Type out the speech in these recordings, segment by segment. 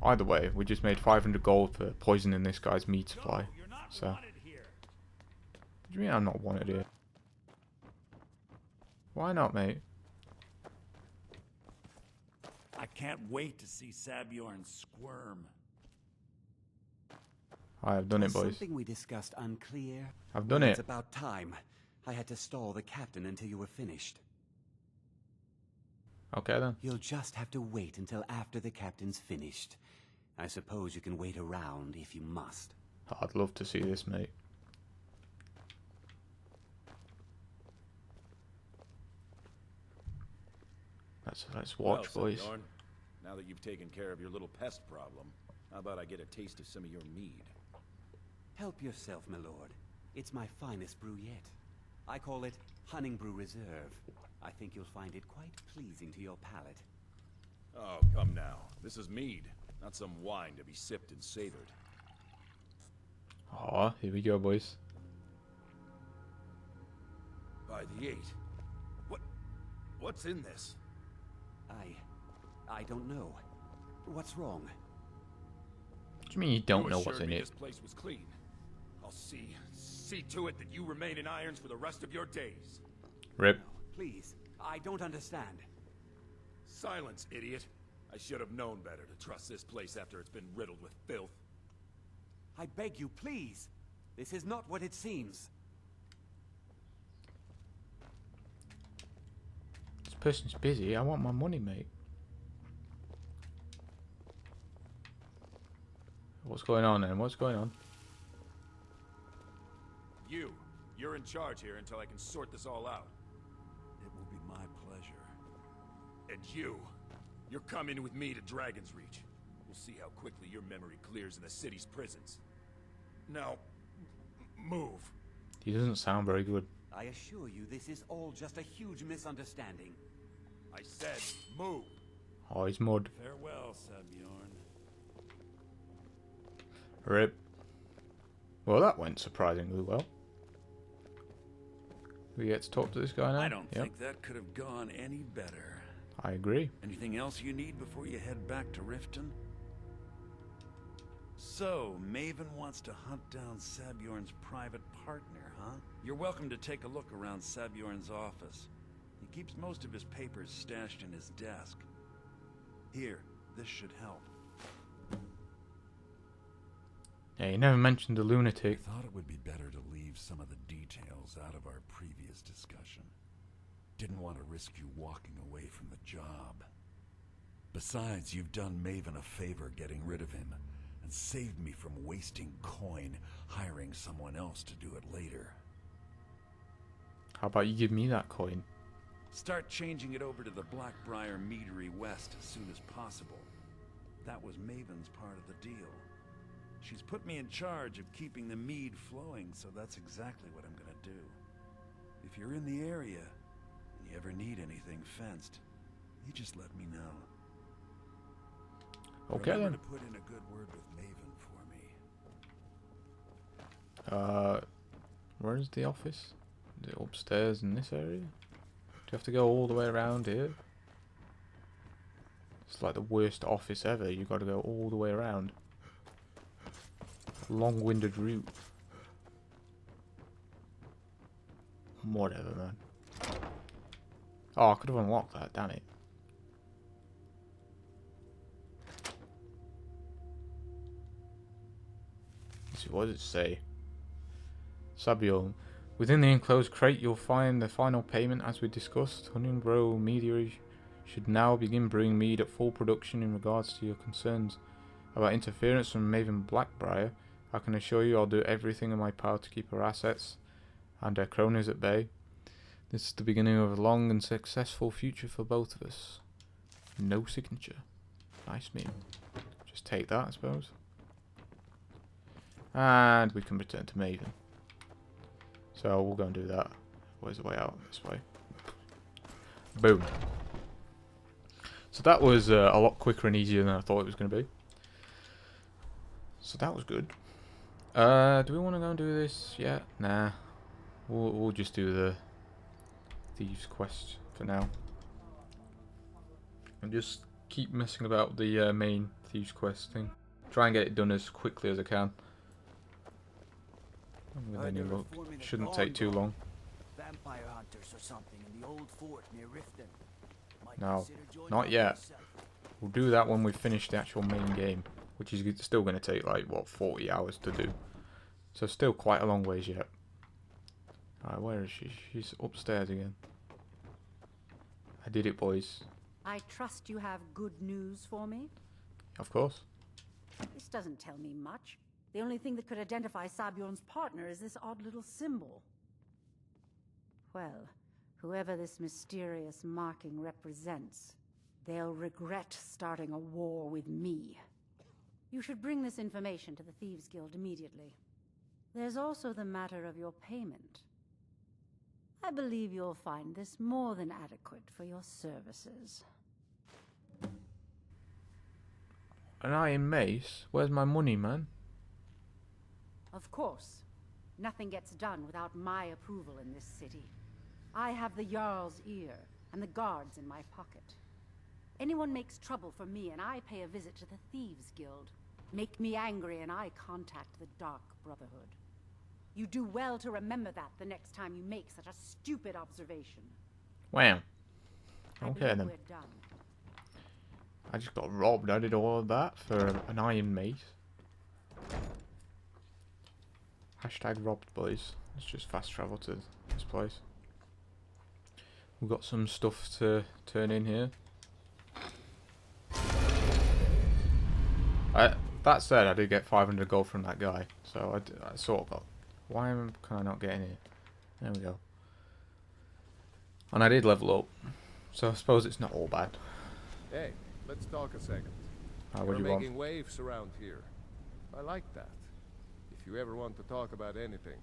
Either way, we just made 500 gold for poisoning this guy's meat supply. So, what do you mean I'm not wanted here? Why not, mate? I can't wait to see Sabjorn squirm. I have done it, boys. Something we discussed unclear? I've done It's it. about time. I had to stall the captain until you were finished. Okay then. You'll just have to wait until after the captain's finished. I suppose you can wait around if you must. I'd love to see this, mate. Let's watch, well, boys. Sabjorn, now that you've taken care of your little pest problem, how about I get a taste of some of your mead? Help yourself, my lord. It's my finest brew yet. I call it Hunning Brew Reserve. I think you'll find it quite pleasing to your palate. Oh, come now. This is mead, not some wine to be sipped and savored. Aw, here we go, boys. By the 8. What's in this? I don't know. What's wrong? What do you mean you don't know assured what's in me it? This place was clean. I'll see to it that you remain in irons for the rest of your days. Rip. Please, I don't understand. Silence, idiot. I should have known better to trust this place after it's been riddled with filth. I beg you, please. This is not what it seems. This person's busy. I want my money, mate. What's going on then? What's going on? You're in charge here until I can sort this all out. It will be my pleasure. And you're coming with me to Dragon's Reach. We'll see how quickly your memory clears in the city's prisons. Now, move. He doesn't sound very good. I assure you, this is all just a huge misunderstanding. I said, move. Oh, he's mud. Farewell, Sabjorn. Rip. Well, that went surprisingly well. We get to talk to this guy now? I don't Yep. think that could have gone any better. I agree. Anything else you need before you head back to Riften? So, Maven wants to hunt down Sabjorn's private partner, huh? You're welcome to take a look around Sabjorn's office. He keeps most of his papers stashed in his desk. Here, this should help. Yeah, you never mentioned the lunatic. I thought it would be better to leave some of the details out of our previous discussion. Didn't want to risk you walking away from the job. Besides, you've done Maven a favor getting rid of him, and saved me from wasting coin hiring someone else to do it later. How about you give me that coin? Start changing it over to the Blackbriar Meadery West as soon as possible. That was Maven's part of the deal. She's put me in charge of keeping the mead flowing, so that's exactly what I'm gonna do. If you're in the area, and you ever need anything fenced, you just let me know. Okay Remember then. to put in a good word with Maven for me. Where's the office? Is it upstairs in this area? Do you have to go all the way around here? It's like the worst office ever. You got to go all the way around. Long-winded route. Whatever, man. Oh, I could have unlocked that. Damn it. Let's see, what does it say? Sabjorn. Within the enclosed crate, you'll find the final payment as we discussed. Hunningbrow Meadery should now begin brewing mead at full production. In regards to your concerns about interference from Maven Blackbriar, I can assure you I'll do everything in my power to keep our assets and our cronies at bay. This is the beginning of a long and successful future for both of us. No signature. Nice meme. Just take that, I suppose. And we can return to Maven. So we'll go and do that. Where's the way out? This way. Boom. So that was a lot quicker and easier than I thought it was going to be. So that was good. Do we want to go and do this yet? Nah. We'll just do the Thieves quest for now. And just keep messing about with the main thieves quest thing. Try and get it done as quickly as I can. With any luck, shouldn't take too long. Vampire hunters or something in the old fort near Riften. Might No, consider joining not up yet. yourself. We'll do that when we finish the actual main game, which is still going to take like what 40 hours to do. So still quite a long ways yet. Alright, where is she? She's upstairs again. I did it, boys. I trust you have good news for me? Of course. This doesn't tell me much. The only thing that could identify Sabjorn's partner is this odd little symbol. Well, whoever this mysterious marking represents, they'll regret starting a war with me. You should bring this information to the Thieves Guild immediately. There's also the matter of your payment. I believe you'll find this more than adequate for your services. An iron mace? Where's my money, man? Of course. Nothing gets done without my approval in this city. I have the Jarl's ear, and the guards in my pocket. Anyone makes trouble for me, and I pay a visit to the Thieves Guild. Make me angry, and I contact the Dark Brotherhood. You do well to remember that the next time you make such a stupid observation. Wow. I Okay believe then. we're done. I just got robbed. I did all of that for an iron mace. Hashtag robbed, boys. Let's just fast travel to this place. We've got some stuff to turn in here. That said, I did get 500 gold from that guy, so I sort of got. Why can I not get in here? There we go. And I did level up, so I suppose it's not all bad. Hey, let's talk a second. What You're do you want? making waves around here. I like that. If you ever want to talk about anything,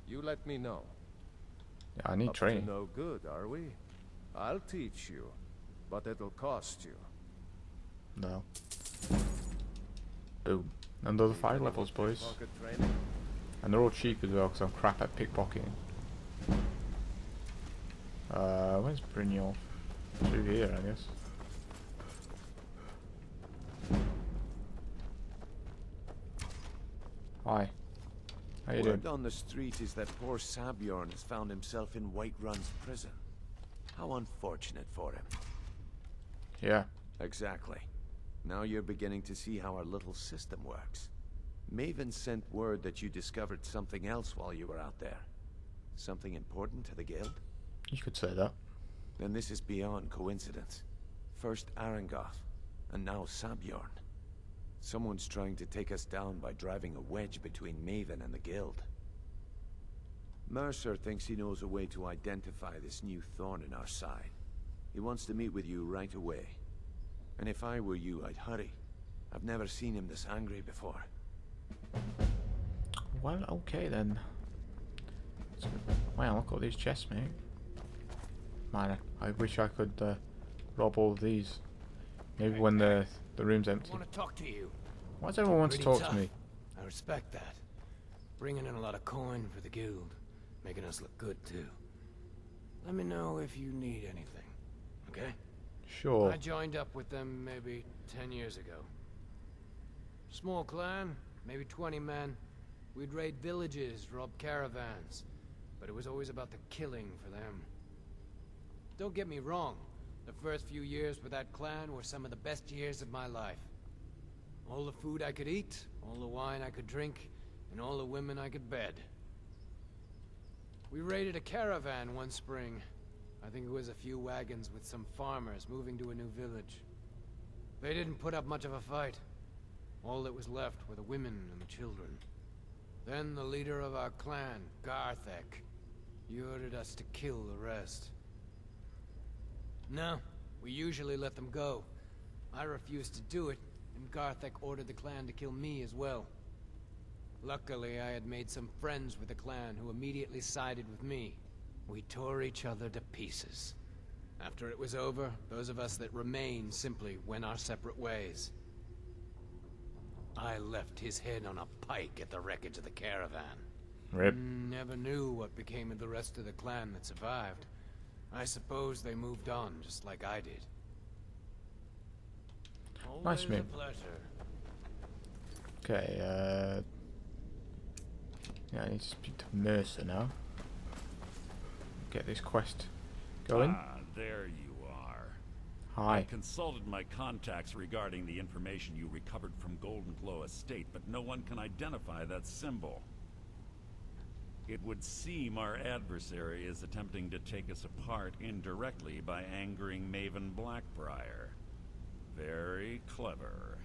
you let me know. Yeah, I need Up training. to no good, are we? I'll teach you, but it'll cost you. No. Boom. And those are 5 levels, boys. Pocket training? And they're all cheap as well, because I'm crap at pickpocketing. Where's Brynjolf? Through here, I guess. Hi. How you doing? Word on the street is that poor Sabjorn has found himself in Whiterun's prison. How unfortunate for him. Yeah. Exactly. Now you're beginning to see how our little system works. Maven sent word that you discovered something else while you were out there. Something important to the guild? You could say that. Then this is beyond coincidence. First Arangoth, and now Sabjorn. Someone's trying to take us down by driving a wedge between Maven and the guild. Mercer thinks he knows a way to identify this new thorn in our side. He wants to meet with you right away. And if I were you, I'd hurry. I've never seen him this angry before. Well, okay then. Wow, look at all these chests, mate. Man, I wish I could rob all of these. Maybe when the room's empty. I want to talk to you. Why does everyone want to Pretty talk to me? I respect that. Bringing in a lot of coin for the guild. Making us look good, too. Let me know if you need anything, okay? Sure. I joined up with them maybe 10 years ago. Small clan, maybe 20 men. We'd raid villages, rob caravans. But it was always about the killing for them. Don't get me wrong. The first few years with that clan were some of the best years of my life. All the food I could eat, all the wine I could drink, and all the women I could bed. We raided a caravan one spring. I think it was a few wagons with some farmers moving to a new village. They didn't put up much of a fight. All that was left were the women and the children. Then the leader of our clan, Garthek, he ordered us to kill the rest. No, we usually let them go. I refused to do it, and Garthek ordered the clan to kill me as well. Luckily, I had made some friends with the clan who immediately sided with me. We tore each other to pieces. After it was over, those of us that remained simply went our separate ways. I left his head on a pike at the wreckage of the caravan. Rip. Never knew what became of the rest of the clan that survived. I suppose they moved on, just like I did. Nice Always move. a pleasure. Okay, yeah, I need to speak to Mercer now. Get this quest going. Ah, there you are. Hi. I consulted my contacts regarding the information you recovered from Golden Glow Estate, but no one can identify that symbol. It would seem our adversary is attempting to take us apart indirectly by angering Maven Blackbriar. Very clever.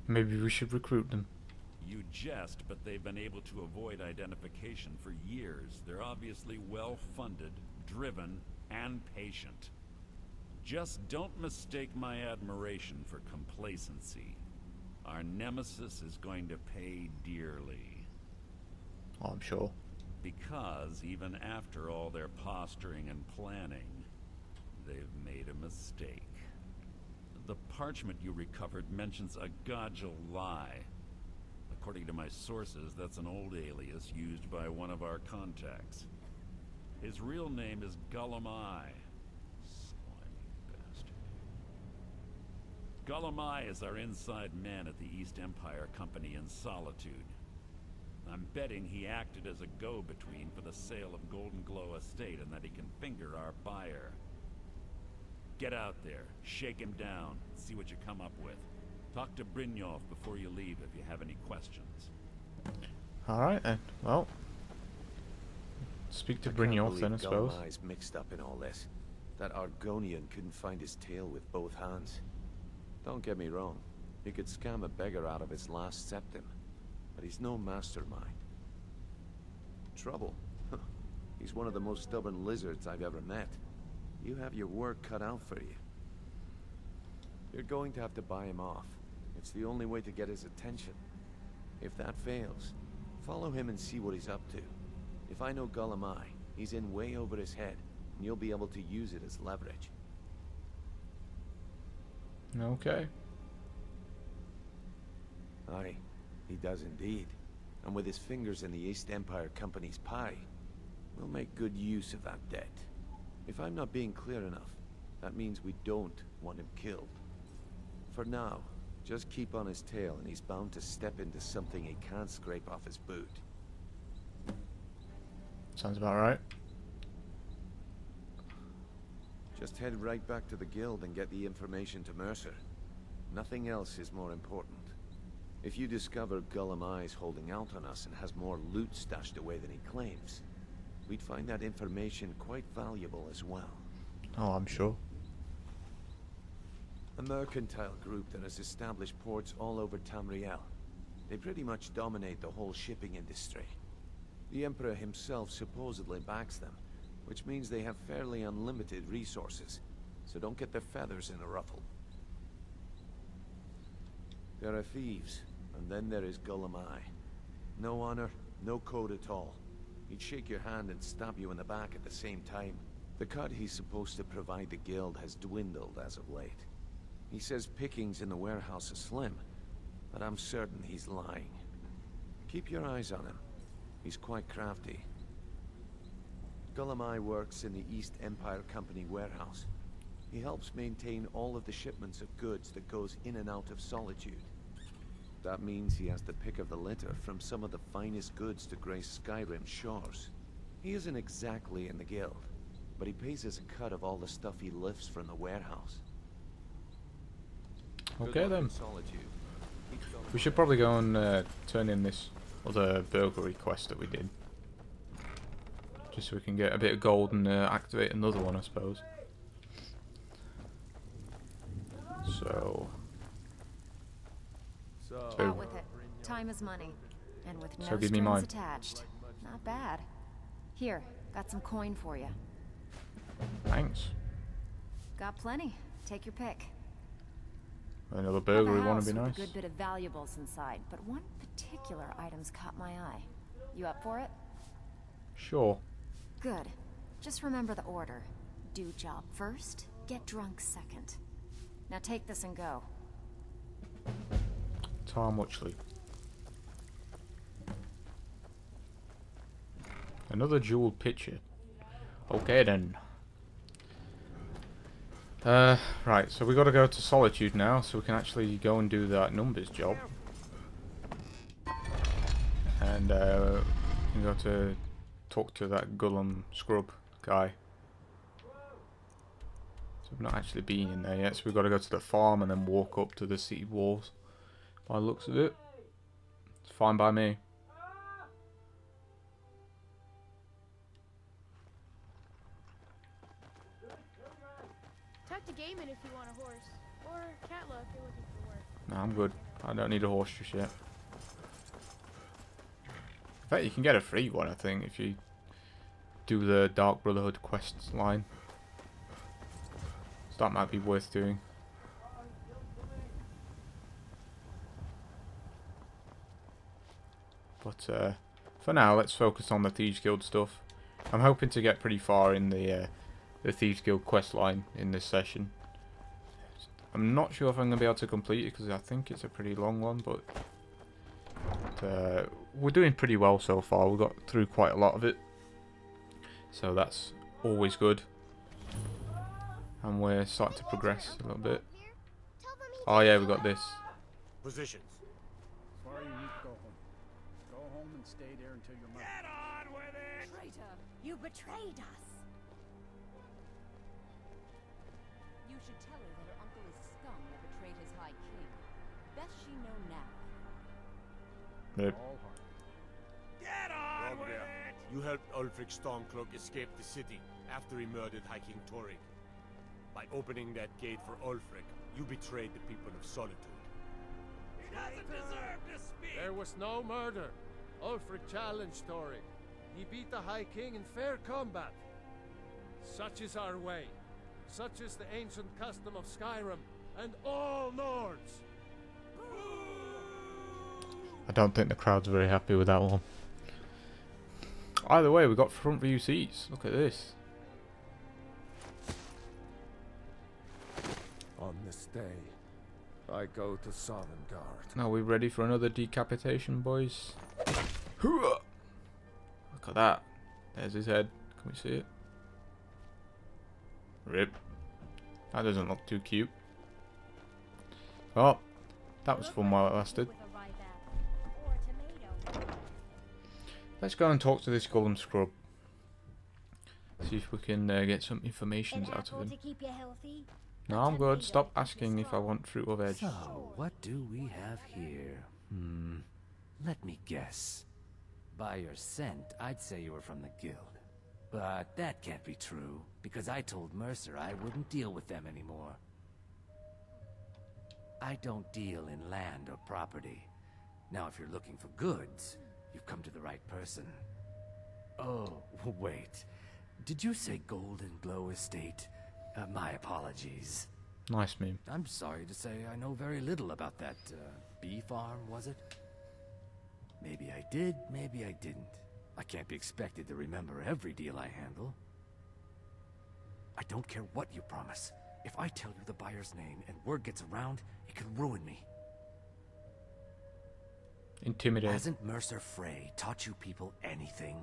Maybe we should recruit them. You jest, but they've been able to avoid identification for years. They're obviously well-funded, driven, and patient. Just don't mistake my admiration for complacency. Our nemesis is going to pay dearly. Oh, I'm sure. Because even after all their posturing and planning, they've made a mistake. The parchment you recovered mentions a Godjal lie. According to my sources, that's an old alias used by one of our contacts. His real name is Gullumai. Slimy bastard. Gullumai is our inside man at the East Empire Company in Solitude. I'm betting he acted as a go-between for the sale of Golden Glow Estate and that he can finger our buyer. Get out there, shake him down, see what you come up with. Talk to Brynjolf before you leave if you have any questions. Alright then. Well, speak to Brynjolf then, I suppose. Gullumai's mixed up in all this. That Argonian couldn't find his tail with both hands. Don't get me wrong. He could scam a beggar out of his last septim. But he's no mastermind. Trouble? He's one of the most stubborn lizards I've ever met. You have your work cut out for you. You're going to have to buy him off. It's the only way to get his attention. If that fails, follow him and see what he's up to. If I know Gullumai, he's in way over his head, and you'll be able to use it as leverage. Okay. Aye, he does indeed. And with his fingers in the East Empire Company's pie, we'll make good use of that debt. If I'm not being clear enough, that means we don't want him killed. For now, just keep on his tail and he's bound to step into something he can't scrape off his boot. Sounds about right. Just head right back to the guild and get the information to Mercer. Nothing else is more important. If you discover Gullumai's holding out on us and has more loot stashed away than he claims, we'd find that information quite valuable as well. Oh, I'm sure. A mercantile group that has established ports all over Tamriel. They pretty much dominate the whole shipping industry. The Emperor himself supposedly backs them, which means they have fairly unlimited resources, so don't get their feathers in a ruffle. There are thieves, and then there is Gullumai. No honor, no code at all. He'd shake your hand and stab you in the back at the same time. The cut he's supposed to provide the guild has dwindled as of late. He says pickings in the warehouse are slim, but I'm certain he's lying. Keep your eyes on him. He's quite crafty. Gullumai works in the East Empire Company warehouse. He helps maintain all of the shipments of goods that goes in and out of Solitude. That means he has the pick of the litter from some of the finest goods to grace Skyrim's shores. He isn't exactly in the guild, but he pays us a cut of all the stuff he lifts from the warehouse. Okay then. We should probably go and turn in this other burglary quest that we did. Just so we can get a bit of gold and activate another one, I suppose. So Out with it. Time is money. And with no So give me strings mine. attached. Not bad. Here, got some coin for you. Thanks. Got plenty. Take your pick. Another burglary Have a one house would be with nice. a good bit of valuables inside, but one particular item's caught my eye. You up for it? Sure. Good. Just remember the order. Do job first, get drunk second. Now take this and go. Tar Muchley. Another jeweled picture. Okay then. Right, so we got to go to Solitude now, so we can actually go and do that numbers job. And we can go to talk to that Gullum scrub guy. So we've not actually been in there yet, so we've got to go to the farm and then walk up to the city walls. By the looks of it, it's fine by me. Talk to Gaiman if you want a horse, or Catla if you're looking for work. No, I'm good. I don't need a horse just yet. In fact, you can get a free one, I think, if you do the Dark Brotherhood quests line. So that might be worth doing. But for now, let's focus on the Thieves Guild stuff. I'm hoping to get pretty far in the Thieves Guild quest line in this session. I'm not sure if I'm going to be able to complete it because I think it's a pretty long one, but we're doing pretty well so far. We got through quite a lot of it, so that's always good. And we're starting to progress a little bit. Oh yeah, we got this. Positions. Sorry, you need to go home. Go home and stay there until your mother. Get on with it! Traitor, you betrayed us. You should tell her that her uncle is scum that betrayed his high king. Best she know now. Yep. All hard. Get on with Robert, it! you helped Ulfric Stormcloak escape the city after he murdered High King Torig. By opening that gate for Ulfric, you betrayed the people of Solitude. He doesn't deserve to speak! There was no murder. Ulfric challenged Torig. He beat the High King in fair combat. Such is our way. Such is the ancient custom of Skyrim and all Nords. I don't think the crowd's very happy with that one. Either way, we got front view seats. Look at this. On this day, I go to Sovngarde. Now we ready for another decapitation, boys? Look at that. There's his head. Can we see it? Rip. That doesn't look too cute. Oh, that was fun while it lasted. Let's go and talk to this Gollum scrub. See if we can get some information out of him. No, I'm good. Stop asking if I want fruit or veg. So, what do we have here? Let me guess. By your scent, I'd say you were from the guild. But that can't be true, because I told Mercer I wouldn't deal with them anymore. I don't deal in land or property. Now, if you're looking for goods, you've come to the right person. Oh, wait. Did you say Golden Glow Estate? My apologies. Nice meme. I'm sorry to say I know very little about that, bee farm, was it? Maybe I did, maybe I didn't. I can't be expected to remember every deal I handle. I don't care what you promise. If I tell you the buyer's name and word gets around, it could ruin me. Intimidate. Hasn't Mercer Frey taught you people anything?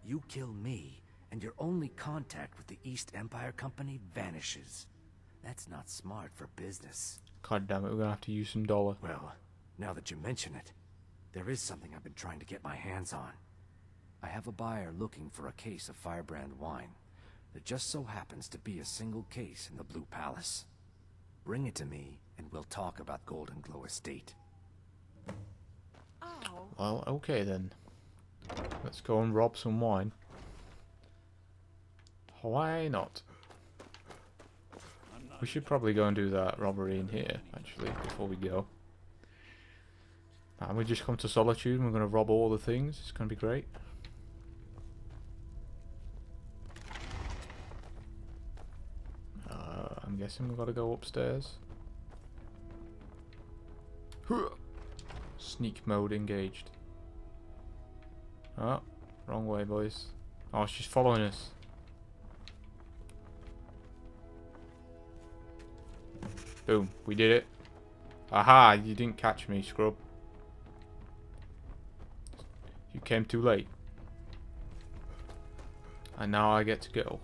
You kill me, and your only contact with the East Empire Company vanishes. That's not smart for business. God damn it, we're gonna have to use some dollar. Well, now that you mention it, there is something I've been trying to get my hands on. I have a buyer looking for a case of Firebrand wine. There just so happens to be a single case in the Blue Palace. Bring it to me, and we'll talk about Golden Glow Estate. Well, okay then. Let's go and rob some wine. Why not? We should probably go and do that robbery in here, actually, before we go. And we just come to Solitude and we're going to rob all the things. It's going to be great. I'm guessing we've got to go upstairs. Sneak mode engaged. Oh, wrong way, boys. Oh, she's following us. Boom, we did it. Aha, you didn't catch me, scrub. You came too late. And now I get to go.